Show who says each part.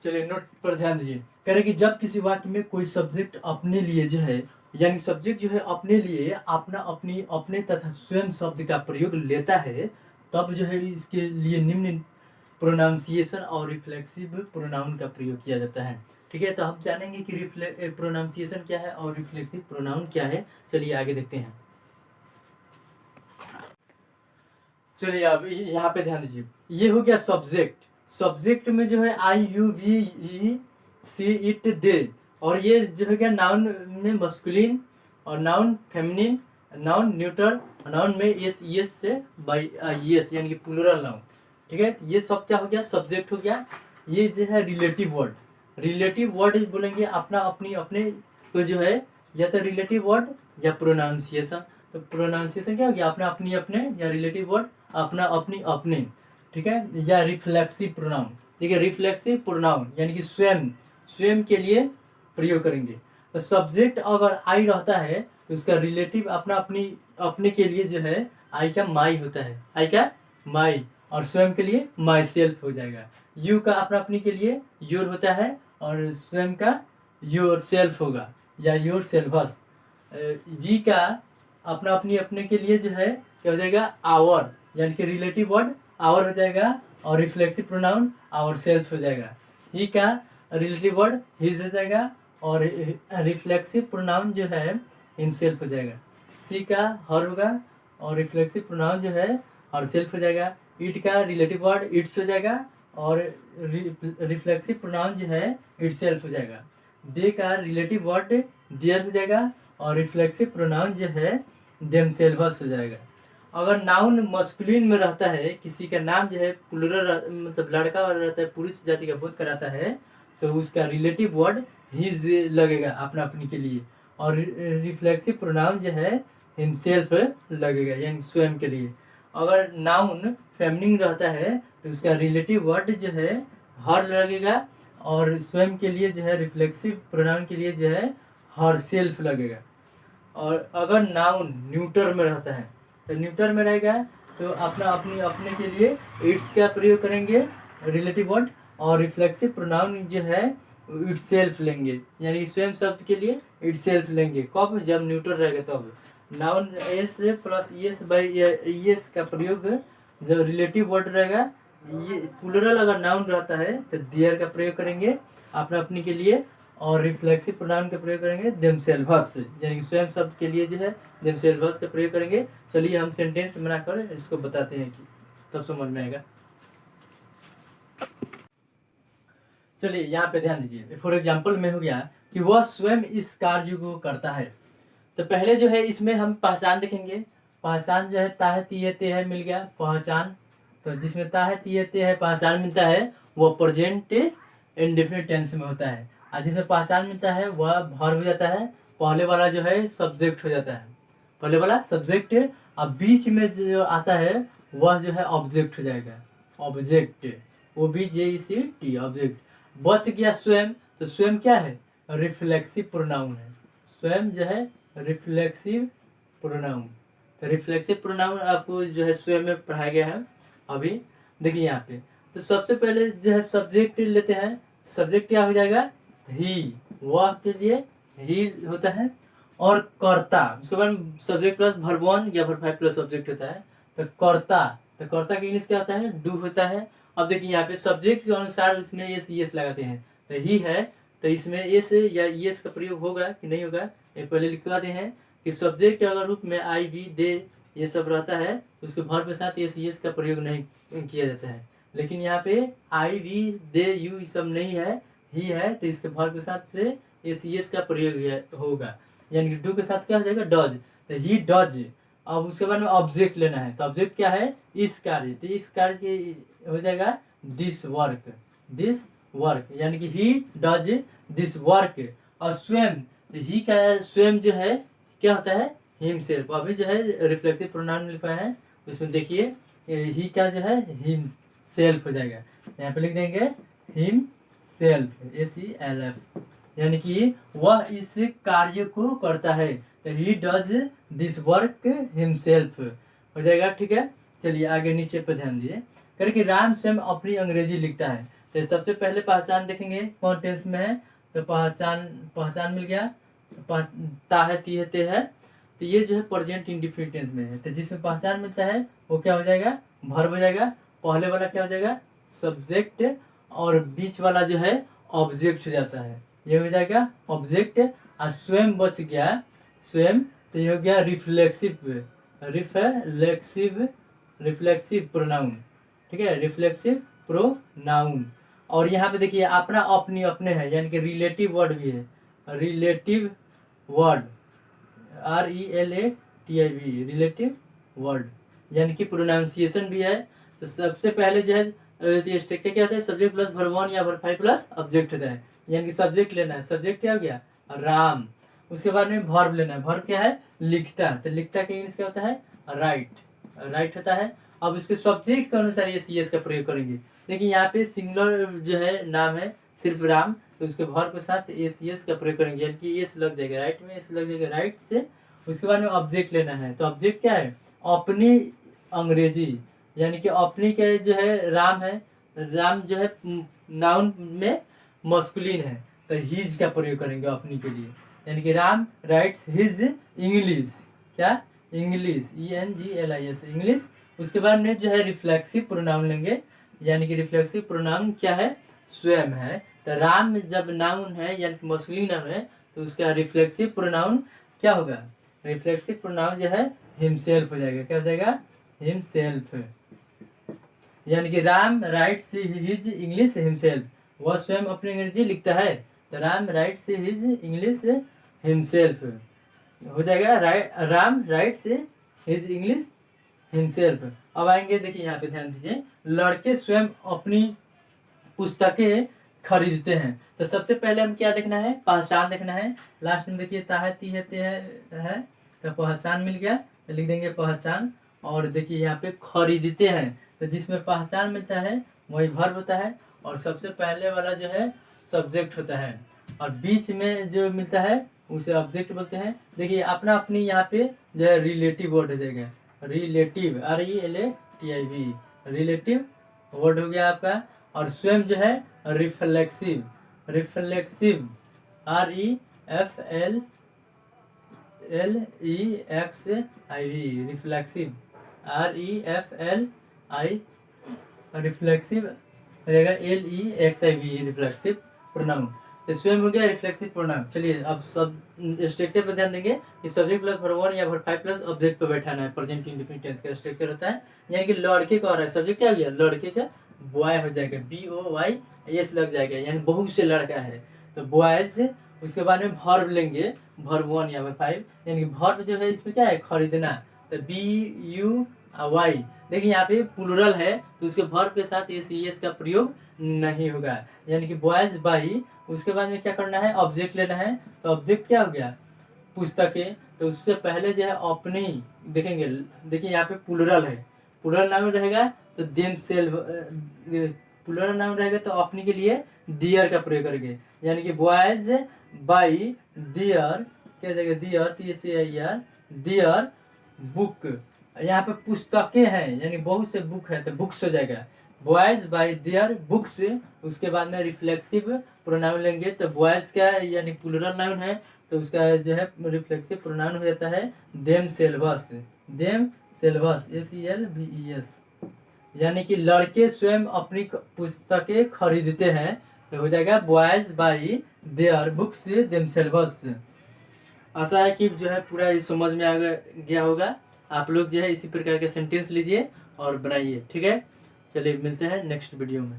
Speaker 1: चलिए नोट पर ध्यान दीजिए। कह रहे कि जब किसी वाक्य में कोई सब्जेक्ट अपने लिए जो है, यानी सब्जेक्ट जो है अपने लिए अपना अपनी अपने तथा स्वयं शब्द का प्रयोग लेता है, तब जो है इसके लिए निम्न प्रोनाउंसिएशन और रिफ्लेक्सिव प्रोनाउन का प्रयोग किया जाता है। ठीक है, तो हम जानेंगे कि प्रोनाउंसिएशन क्या है और रिफ्लेक्सिव प्रोनाउन क्या है। चलिए आगे देखते हैं। चलिए अब यहाँ पे ध्यान दीजिए। ये हो गया सब्जेक्ट। सब्जेक्ट में जो है I you we he she it they, और ये जो है क्या नाउन में मस्कुलिन और noun feminine, noun neutral, noun में एस यस से बाई यस यानी कि प्लूरल नाउन। ठीक है, ये सब क्या हो गया, सब्जेक्ट हो गया। ये जो है रिलेटिव वर्ड। रिलेटिव वर्ड बोलेंगे अपना अपनी अपने को जो है, या तो रिलेटिव वर्ड या प्रोनाउंसिएशन। तो प्रोनाउंसिएशन क्या हो गया, अपना अपनी अपने, या रिलेटिव वर्ड अपना अपनी अपने। ठीक है, या रिफ्लेक्सिव प्रोनाउन। ठीक है, रिफ्लेक्सिव प्रोनाउन यानी कि स्वयं स्वयं के लिए प्रयोग करेंगे। तो सब्जेक्ट अगर आई रहता है तो उसका रिलेटिव अपना अपनी अपने के लिए जो है आई का माई होता है, आई का माई, और स्वयं के लिए माई सेल्फ हो जाएगा। यू का अपना अपनी के लिए योर होता है, और स्वयं का योर सेल्फ होगा या योर सेल्फस। वी का अपना अपनी अपने के लिए जो है क्या हो जाएगा, आवर, यानी कि रिलेटिव वर्ड आवर हो जाएगा, और रिफ्लेक्सिव प्रोनाउन आवर सेल्फ हो जाएगा। ही का रिलेटिव वर्ड हिज हो जाएगा, और रिफ्लेक्सिव प्रोनाउन जो है हिमसेल्फ हो जाएगा। सी का हर होगा, और रिफ्लेक्सिव प्रोनाउन जो है हर सेल्फ हो जाएगा। इट का रिलेटिव वर्ड इट्स हो जाएगा, और रिफ्लेक्सिव प्रोनाउन जो है इट सेल्फ हो जाएगा। दे का रिलेटिव वर्ड देयर हो जाएगा, और रिफ्लेक्सिव प्रोनाउन जो है देमसेल्वस हो जाएगा। अगर नाउन मस्कुलिन में रहता है, किसी का नाम जो है प्लूरल मतलब लड़का वाला रहता है, पुरुष जाति का बोध कराता है, तो उसका रिलेटिव वर्ड हिज लगेगा अपना अपनी के लिए, और रिफ्लेक्सिव प्रोनाउन जो है हिमसेल्फ लगेगा यानी स्वयं के लिए। अगर नाउन फेमिनिन रहता है तो उसका रिलेटिव वर्ड जो है हर लगेगा, और स्वयं के लिए जो है रिफ्लेक्सिव प्रोनाउन के लिए जो है हर सेल्फ लगेगा। और अगर नाउन न्यूटर में रहता है तो न्यूटर में रहेगा तो अपना अपनी अपने के लिए इट्स का प्रयोग करेंगे रिलेटिव वर्ड, और रिफ्लेक्सिव प्रोनाउन जो है इट सेल्फ लेंगे, यानी स्वयं शब्द के लिए इट सेल्फ लेंगे। कब, जब न्यूटर रहेगा तब। Noun S plus S by S का प्रयोग जब रिलेटिव वर्ड रहेगा, ये प्लूरल अगर नाउन रहता है तो देयर का प्रयोग करेंगे अपना अपनी के लिए, और रिफ्लेक्सिव प्रोनाउन का प्रयोग करेंगे देमसेल्वस, यानी कि स्वयं शब्द के लिए जो है देमसेल्वस का प्रयोग करेंगे। चलिए हम सेंटेंस बनाकर इसको बताते हैं कि तब समझ में आएगा। चलिए यहाँ पे ध्यान दीजिए। फॉर एग्जाम्पल में हो गया कि वह स्वयं इस कार्य को करता है। तो पहले जो है इसमें हम पहचान देखेंगे। पहचान जो है ता है ती है ते है, मिल गया पहचान। तो जिसमें ता है ती है ते है पहचान मिलता है, वह प्रेजेंट इंडेफिनिट टेंस में होता है। और जिसमें पहचान मिलता है वह वर्ब हो जाता है, पहले वाला जो है सब्जेक्ट हो जाता है, पहले वाला सब्जेक्ट। अब बीच में जो आता है वह जो है ऑब्जेक्ट हो जाएगा, ऑब्जेक्ट, ओ बी जे ई सी टी, ऑब्जेक्ट। बच गया स्वयं, तो स्वयं क्या है, रिफ्लेक्सिव प्रोनाउन है। स्वयं जो है रिफ्लेक्सिव प्रोनाउन। तो रिफ्लेक्सिव प्रोनाउन आपको जो है स्वयं में पढ़ाया गया है अभी। देखिए यहाँ पे तो सबसे पहले जो है सब्जेक्ट लेते हैं। तो सब्जेक्ट क्या हो जाएगा, ही, वह के लिए ही होता है, और कर्ता, उसके बाद सब्जेक्ट प्लस वर्ब 1 या वर्ब 5 प्लस सब्जेक्ट होता है। तो कर्ता, तो कर्ता का इंग्लिश क्या होता है, डू होता है। अब देखिए यहाँ पे सब्जेक्ट के अनुसार इसमें यस लगाते हैं। तो ही है तो इसमें एस या यस का प्रयोग होगा कि नहीं होगा, ये पहले लिखवा दे हैं कि सब्जेक्ट अगर रूप में आई वी दे ये सब रहता है तो उसके वर्ब के साथ एस यस का प्रयोग नहीं किया जाता है। लेकिन यहाँ पे आई वी दे यू ये सब नहीं है, ही है, तो इसके वर्ब के साथ से एस यस का प्रयोग होगा, यानी कि डू के साथ क्या हो जाएगा, डज। तो ही डज। अब उसके बाद में ऑब्जेक्ट लेना है। तो ऑब्जेक्ट क्या है, इस कार्य। तो इस कार्य के हो जाएगा दिस वर्क, दिस वर्क, यानी कि ही डज दिस वर्क। और स्वयं, तो ही का स्वयं जो है क्या होता है, हिमसेल्फ। अभी जो है रिफ्लेक्सिव प्रोनाउन लिखा है उसमें देखिए ही का जो है हिम सेल्फ हो जाएगा। यहाँ पे लिख देंगे हिम सेल्फ, SELF, यानी कि वह इस कार्य को करता है। तो he does this work himself हो जाएगा। ठीक है, चलिए आगे नीचे पर ध्यान दीजिए। कह कि राम स्वयं अपनी अंग्रेजी लिखता है। तो सबसे पहले पहचान देखेंगे कौन टेंस में है, तो पहचान मिल गया, ता है, ती है, ते है, तो ये जो है प्रेजेंट इंडेफिनिट टेंस में है। तो जिसमें पहचान मिलता है वो क्या हो जाएगा, वर्ब हो जाएगा। पहले वाला क्या हो जाएगा, सब्जेक्ट, और बीच वाला जो है ऑब्जेक्ट हो जाता है, ये हो जाएगा ऑब्जेक्ट। और स्वयं बच गया, स्वयं, तो ये हो गया रिफ्लेक्सिव प्रोनाउन, ठीक है, रिफ्लेक्सिव प्रोनाउन। और यहाँ पे देखिए अपना, अपनी, अपने है, यानी कि रिलेटिव वर्ड भी है, relative word, RELATIV, relative word, यानी कि प्रोनाउंसिएशन भी है। तो सबसे पहले जो है स्ट्रक्चर क्या होता है, सब्जेक्ट प्लस वर्ब 1 या वर्ब 5 प्लस ऑब्जेक्ट होता है, यानी कि सब्जेक्ट लेना है, सब्जेक्ट क्या हो गया, राम। उसके बाद में वर्ब लेना है, वर्ब क्या है, लिखता, तो लिखता का इंग्लिश क्या होता है, राइट, राइट होता है। अब इसके सब्जेक्ट के अनुसार ये का प्रयोग करेंगे। देखिए यहाँ पे सिंगुलर जो है नाम है सिर्फ राम, तो उसके वर्ब के साथ एस का प्रयोग करेंगे, यानी कि एस लग जाएगा, राइट में एस लग जाएगा, राइट से। उसके बाद में ऑब्जेक्ट लेना है, तो ऑब्जेक्ट क्या है, अपनी अंग्रेजी, यानी कि अपनी के जो है राम है, राम जो है नाउन में मस्कुलिन है, तो हिज का प्रयोग करेंगे अपनी के लिए, यानी कि राम राइट्स हिज इंग्लिश, क्या, इंग्लिश, ENGLIS, इंग्लिश। उसके बाद में जो है रिफ्लेक्सिव प्रोनाउन लेंगे, यानी कि रिफ्लेक्सिव प्रोनाउन क्या है, स्वयं है। तो राम जब नाउन है यानी कि मस्कुलिन नाउन है, तो उसका रिफ्लेक्सिव प्रोनाउन क्या होगा, रिफ्लेक्सिव प्रोनाउन जो है हिमसेल्फ हो जाएगा, क्या हो जाएगा, हिमसेल्फ, यानी कि Ram rights his English himself, वह स्वयं अपनी अंग्रेजी लिखता है, तो Ram rights his English himself हो जाएगा, Ram rights his English himself. अब आएंगे, देखिए यहाँ पे ध्यान दीजिए, लड़के स्वयं अपनी पुस्तकें खरीदते हैं। तो सबसे पहले हम क्या देखना है, पहचान देखना है। लास्ट में देखिए ता है, ती है, ते है, तो पहचान मिल गया, तो लिख देंगे पहचान। और देखिए यहाँ पे खरीदते हैं, तो जिसमें पहचान मिलता है वही वर्ब होता है, और सबसे पहले वाला जो है सब्जेक्ट होता है, और बीच में जो मिलता है उसे ऑब्जेक्ट बोलते हैं। देखिए अपना, अपनी यहाँ पे जो है रिलेटिव वर्ड हो जाएगा, रिलेटिव, RELATIV, रिलेटिव वर्ड हो गया आपका। और स्वयं जो है रिफ्लेक्सिव, REFLEXIV, रिफ्लेक्सिव, रिफ्लेक्सिव हो जाएगा, LEXIV, रिफ्लेक्सिव प्रोनाउन। तो स्वयं हो गया रिफ्लेक्सिव प्रोनाउन। चलिए अब सब स्ट्रक्चर पर ध्यान देंगे कि सब्जेक्ट प्लस वर्ब 1 या वर्ब 5 प्लस ऑब्जेक्ट पे बैठाना है, प्रेजेंट इंडेफिनिट टेंस का स्ट्रक्चर होता है। यानी कि लड़के का हो रहा है, सब्जेक्ट क्या हो गया, लड़के का, बॉय हो जाएगा, BOYS लग जाएगा, यानी बहुत से लड़का है, तो बॉयज। उसके बाद में वर्ब लेंगे, वर्ब 1 या वर्ब 5, यानी कि वर्ब जो है इसमें क्या है, खरीदना, तो BUY। देखिए यहाँ पे प्लूरल है, तो उसके वर्ब के साथ SES का प्रयोग नहीं होगा, यानी कि बॉयज बाई। उसके बाद में क्या करना है, ऑब्जेक्ट लेना है, तो ऑब्जेक्ट क्या हो गया, पुस्तकें। तो उससे पहले जो है अपनी देखेंगे, देखिए यहाँ पे प्लूरल है, प्लूरल नाउन रहेगा तो देम सेल्फ, प्लूरल नाउन रहेगा तो अपनी के लिए दियर का प्रयोग करेंगे, यानी कि बॉयज बाई दियर, क्या जाएगा, दियर, THEIR, दियर बुक। यहाँ पे पुस्तकें हैं, यानी बहुत से बुक है, तो बुक्स हो जाएगा, बॉयज बाई देयर बुक्स। उसके बाद में रिफ्लेक्सिव प्रोनाउन लेंगे, तो बॉयज का यानी प्लूरल नाउन है, तो उसका जो है रिफ्लेक्सिव प्रोनाउन हो जाता है them selves, them selves, SELVES, यानी कि लड़के स्वयं अपनी पुस्तकें खरीदते हैं, तो हो जाएगा boys by their books themselves. आशा है कि जो है पूरा ये समझ में आ गया होगा। आप लोग जो है इसी प्रकार के सेंटेंस लीजिए और बनाइए, ठीक है। चलिए मिलते हैं नेक्स्ट वीडियो में।